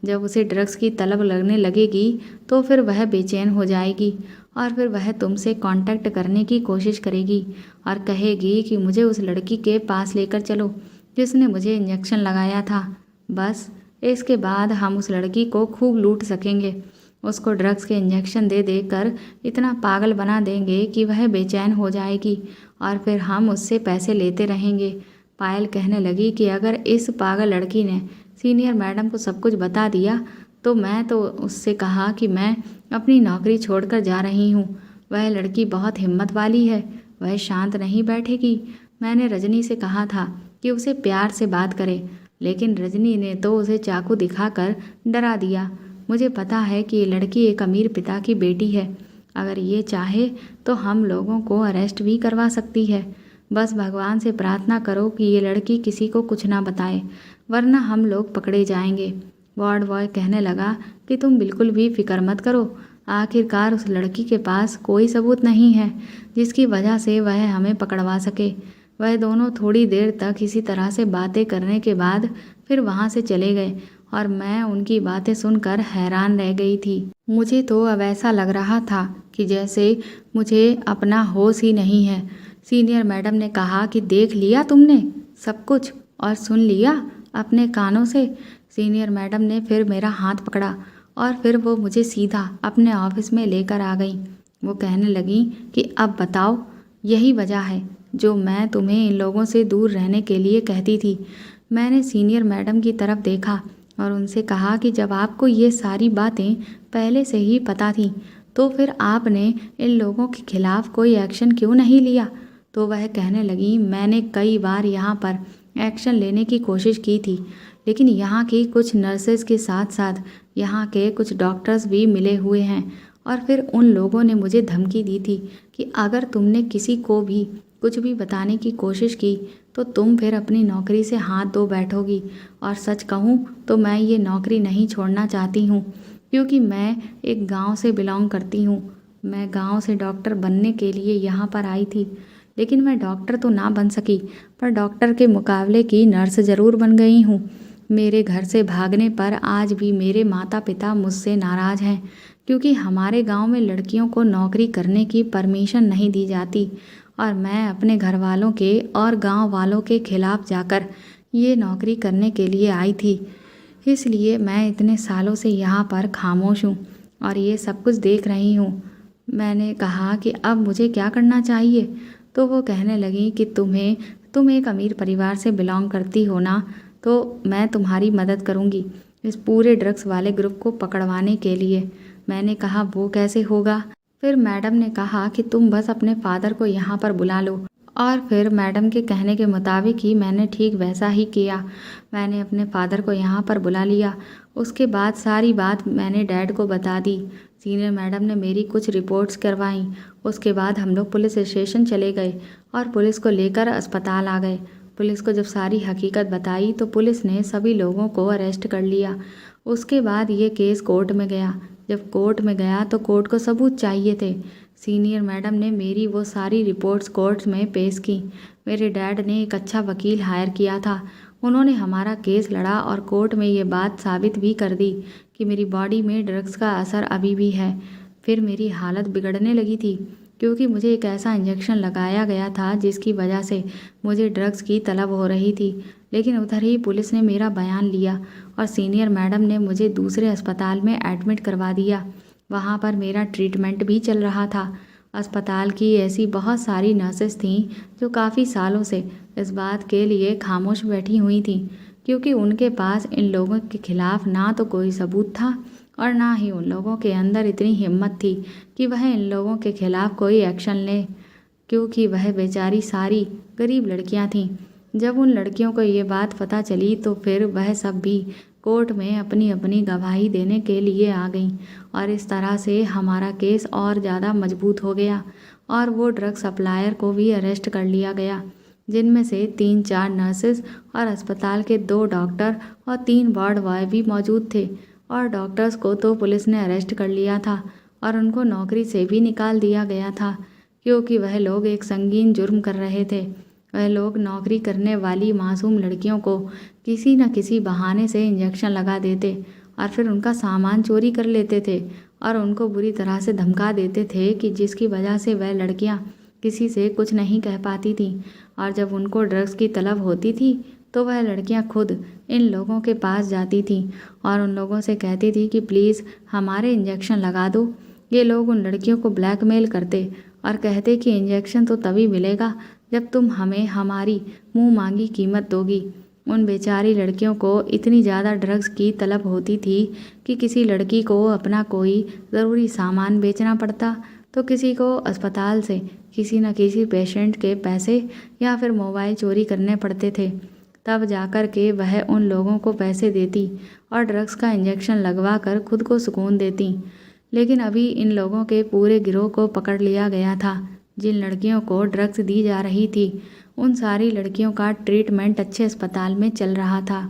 A: जब उसे ड्रग्स की तलब लगने लगेगी तो फिर वह बेचैन हो जाएगी और फिर वह तुमसे कांटेक्ट करने की कोशिश करेगी और कहेगी कि मुझे उस लड़की के पास लेकर चलो जिसने मुझे इंजेक्शन लगाया था। बस इसके बाद हम उस लड़की को खूब लूट सकेंगे। उसको ड्रग्स के इंजेक्शन दे देकर इतना पागल बना देंगे कि वह बेचैन हो जाएगी और फिर हम उससे पैसे लेते रहेंगे। पायल कहने लगी कि अगर इस पागल लड़की ने सीनियर मैडम को सब कुछ बता दिया तो मैं तो उससे कहा कि मैं अपनी नौकरी छोड़कर जा रही हूँ। वह लड़की बहुत हिम्मत वाली है, वह शांत नहीं बैठेगी। मैंने रजनी से कहा था कि उसे प्यार से बात करे, लेकिन रजनी ने तो उसे चाकू दिखाकर डरा दिया। मुझे पता है कि ये लड़की एक अमीर पिता की बेटी है। अगर ये चाहे तो हम लोगों को अरेस्ट भी करवा सकती है। बस भगवान से प्रार्थना करो कि ये लड़की किसी को कुछ ना बताए, वरना हम लोग पकड़े जाएंगे। वार्ड बॉय कहने लगा कि तुम बिल्कुल भी फिक्र मत करो। आखिरकार उस लड़की के पास कोई सबूत नहीं है जिसकी वजह से वह हमें पकड़वा सके। वह दोनों थोड़ी देर तक इसी तरह से बातें करने के बाद फिर वहाँ से चले गए और मैं उनकी बातें सुनकर हैरान रह गई थी। मुझे तो अब ऐसा लग रहा था कि जैसे मुझे अपना होश ही नहीं है। सीनियर मैडम ने कहा कि देख लिया तुमने सब कुछ और सुन लिया अपने कानों से। सीनियर मैडम ने फिर मेरा हाथ पकड़ा और फिर वो मुझे सीधा अपने ऑफिस में लेकर आ गई। वो कहने लगी कि अब बताओ, यही वजह है जो मैं तुम्हें इन लोगों से दूर रहने के लिए कहती थी। मैंने सीनियर मैडम की तरफ देखा और उनसे कहा कि जब आपको ये सारी बातें पहले से ही पता थी तो फिर आपने इन लोगों के खिलाफ कोई एक्शन क्यों नहीं लिया। तो वह कहने लगी, मैंने कई बार यहाँ पर एक्शन लेने की कोशिश की थी, लेकिन यहाँ की कुछ नर्सेज के साथ साथ यहाँ के कुछ डॉक्टर्स भी मिले हुए हैं और फिर उन लोगों ने मुझे धमकी दी थी कि अगर तुमने किसी को भी कुछ भी बताने की कोशिश की तो तुम फिर अपनी नौकरी से हाथ धो बैठोगी। और सच कहूँ तो मैं ये नौकरी नहीं छोड़ना चाहती हूँ, क्योंकि मैं एक गांव से बिलोंग करती हूँ। मैं गांव से डॉक्टर बनने के लिए यहाँ पर आई थी, लेकिन मैं डॉक्टर तो ना बन सकी, पर डॉक्टर के मुकाबले की नर्स ज़रूर बन गई हूँ। मेरे घर से भागने पर आज भी मेरे माता पिता मुझसे नाराज़ हैं, क्योंकि हमारे गांव में लड़कियों को नौकरी करने की परमिशन नहीं दी जाती और मैं अपने घर वालों के और गांव वालों के खिलाफ जाकर ये नौकरी करने के लिए आई थी। इसलिए मैं इतने सालों से यहाँ पर खामोश हूँ और ये सब कुछ देख रही हूँ। मैंने कहा कि अब मुझे क्या करना चाहिए। तो वो कहने लगी कि तुम एक अमीर परिवार से बिलोंग करती हो ना, तो मैं तुम्हारी मदद करूँगी इस पूरे ड्रग्स वाले ग्रुप को पकड़वाने के लिए। मैंने कहा वो कैसे होगा। फिर मैडम ने कहा कि तुम बस अपने फादर को यहाँ पर बुला लो। और फिर मैडम के कहने के मुताबिक ही मैंने ठीक वैसा ही किया। मैंने अपने फादर को यहाँ पर बुला लिया। उसके बाद सारी बात मैंने डैड को बता दी। सीनियर मैडम ने मेरी कुछ रिपोर्ट्स करवाईं। उसके बाद हम लोग पुलिस स्टेशन चले गए और पुलिस को लेकर अस्पताल आ गए। पुलिस को जब सारी हकीकत बताई तो पुलिस ने सभी लोगों को अरेस्ट कर लिया। उसके बाद ये केस कोर्ट में गया। जब कोर्ट में गया तो कोर्ट को सबूत चाहिए थे। सीनियर मैडम ने मेरी वो सारी रिपोर्ट्स कोर्ट में पेश की। मेरे डैड ने एक अच्छा वकील हायर किया था। उन्होंने हमारा केस लड़ा और कोर्ट में ये बात साबित भी कर दी कि मेरी बॉडी में ड्रग्स का असर अभी भी है। फिर मेरी हालत बिगड़ने लगी थी, क्योंकि मुझे एक ऐसा इंजेक्शन लगाया गया था जिसकी वजह से मुझे ड्रग्स की तलब हो रही थी। लेकिन उधर ही पुलिस ने मेरा बयान लिया और सीनियर मैडम ने मुझे दूसरे अस्पताल में एडमिट करवा दिया। वहाँ पर मेरा ट्रीटमेंट भी चल रहा था। अस्पताल की ऐसी बहुत सारी नर्सेस थीं जो काफ़ी सालों से इस बात के लिए खामोश बैठी हुई थीं, क्योंकि उनके पास इन लोगों के खिलाफ ना तो कोई सबूत था और ना ही उन लोगों के अंदर इतनी हिम्मत थी कि वह इन लोगों के खिलाफ कोई एक्शन लें, क्योंकि वह बेचारी सारी गरीब लड़कियां थीं। जब उन लड़कियों को ये बात पता चली तो फिर वह सब भी कोर्ट में अपनी अपनी गवाही देने के लिए आ गईं और इस तरह से हमारा केस और ज़्यादा मजबूत हो गया और वो ड्रग सप्लायर को भी अरेस्ट कर लिया गया, जिनमें से 3-4 नर्सेस और अस्पताल के 2 डॉक्टर और 3 वार्ड बॉय भी मौजूद थे। और डॉक्टर्स को तो पुलिस ने अरेस्ट कर लिया था और उनको नौकरी से भी निकाल दिया गया था, क्योंकि वह लोग एक संगीन जुर्म कर रहे थे। वह लोग नौकरी करने वाली मासूम लड़कियों को किसी न किसी बहाने से इंजेक्शन लगा देते और फिर उनका सामान चोरी कर लेते थे और उनको बुरी तरह से धमका देते थे कि जिसकी वजह से वह लड़कियां किसी से कुछ नहीं कह पाती थीं। और जब उनको ड्रग्स की तलब होती थी तो वह लड़कियां खुद इन लोगों के पास जाती थीं और उन लोगों से कहती थी कि प्लीज़ हमारे इंजेक्शन लगा दो। ये लोग उन लड़कियों को ब्लैकमेल करते और कहते कि इंजेक्शन तो तभी मिलेगा जब तुम हमें हमारी मुंह मांगी कीमत दोगी। उन बेचारी लड़कियों को इतनी ज़्यादा ड्रग्स की तलब होती थी कि किसी लड़की को अपना कोई ज़रूरी सामान बेचना पड़ता तो किसी को अस्पताल से किसी न किसी पेशेंट के पैसे या फिर मोबाइल चोरी करने पड़ते थे। तब जाकर के वह उन लोगों को पैसे देती और ड्रग्स का इंजेक्शन लगवा कर खुद को सुकून देती। लेकिन अभी इन लोगों के पूरे गिरोह को पकड़ लिया गया था। जिन लड़कियों को ड्रग्स दी जा रही थी उन सारी लड़कियों का ट्रीटमेंट अच्छे अस्पताल में चल रहा था।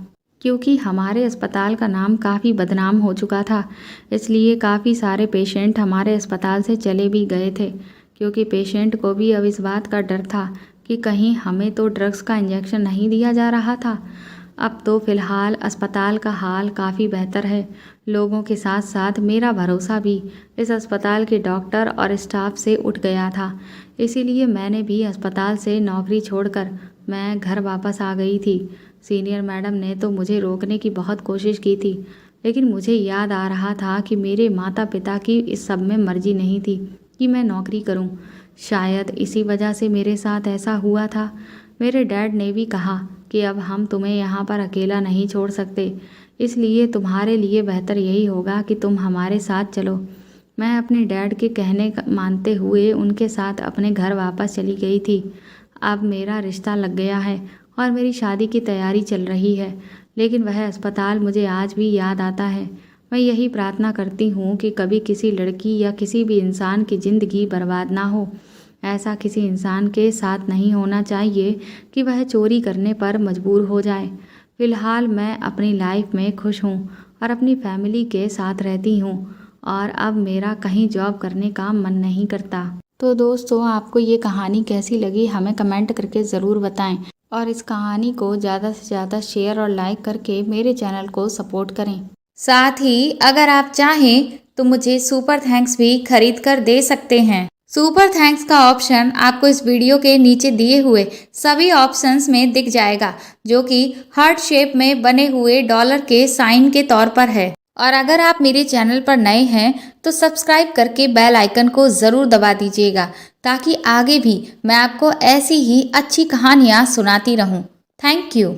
A: क्योंकि हमारे अस्पताल का नाम काफ़ी बदनाम हो चुका था, इसलिए काफ़ी सारे पेशेंट हमारे अस्पताल से चले भी गए थे। क्योंकि पेशेंट को भी अब इस बात का डर था कि कहीं हमें तो ड्रग्स का इंजेक्शन नहीं दिया जा रहा था। अब तो फ़िलहाल अस्पताल का हाल काफ़ी बेहतर है। लोगों के साथ साथ मेरा भरोसा भी इस अस्पताल के डॉक्टर और स्टाफ से उठ गया था। इसीलिए मैंने भी अस्पताल से नौकरी छोड़कर मैं घर वापस आ गई थी। सीनियर मैडम ने तो मुझे रोकने की बहुत कोशिश की थी, लेकिन मुझे याद आ रहा था कि मेरे माता पिता की इस सब में मर्जी नहीं थी कि मैं नौकरी करूं। शायद इसी वजह से मेरे साथ ऐसा हुआ था। मेरे डैड ने भी कहा कि अब हम तुम्हें यहाँ पर अकेला नहीं छोड़ सकते, इसलिए तुम्हारे लिए बेहतर यही होगा कि तुम हमारे साथ चलो। मैं अपने डैड के कहने मानते हुए उनके साथ अपने घर वापस चली गई थी। अब मेरा रिश्ता लग गया है और मेरी शादी की तैयारी चल रही है, लेकिन वह अस्पताल मुझे आज भी याद आता है। मैं यही प्रार्थना करती हूँ कि कभी किसी लड़की या किसी भी इंसान की ज़िंदगी बर्बाद ना हो। ऐसा किसी इंसान के साथ नहीं होना चाहिए कि वह चोरी करने पर मजबूर हो जाए। फ़िलहाल मैं अपनी लाइफ में खुश हूँ और अपनी फैमिली के साथ रहती हूँ और अब मेरा कहीं जॉब करने का मन नहीं करता। तो दोस्तों, आपको ये कहानी कैसी लगी हमें कमेंट करके ज़रूर बताएं और इस कहानी को ज़्यादा से ज़्यादा शेयर और लाइक करके मेरे चैनल को सपोर्ट करें। साथ ही अगर आप चाहें तो मुझे सुपर थैंक्स भी खरीद कर दे सकते हैं। सुपर थैंक्स का ऑप्शन आपको इस वीडियो के नीचे दिए हुए सभी ऑप्शंस में दिख जाएगा, जो कि हार्ट शेप में बने हुए डॉलर के साइन के तौर पर है। और अगर आप मेरे चैनल पर नए हैं तो सब्सक्राइब करके बेल आइकन को ज़रूर दबा दीजिएगा, ताकि आगे भी मैं आपको ऐसी ही अच्छी कहानियाँ सुनाती रहूँ। Thank you.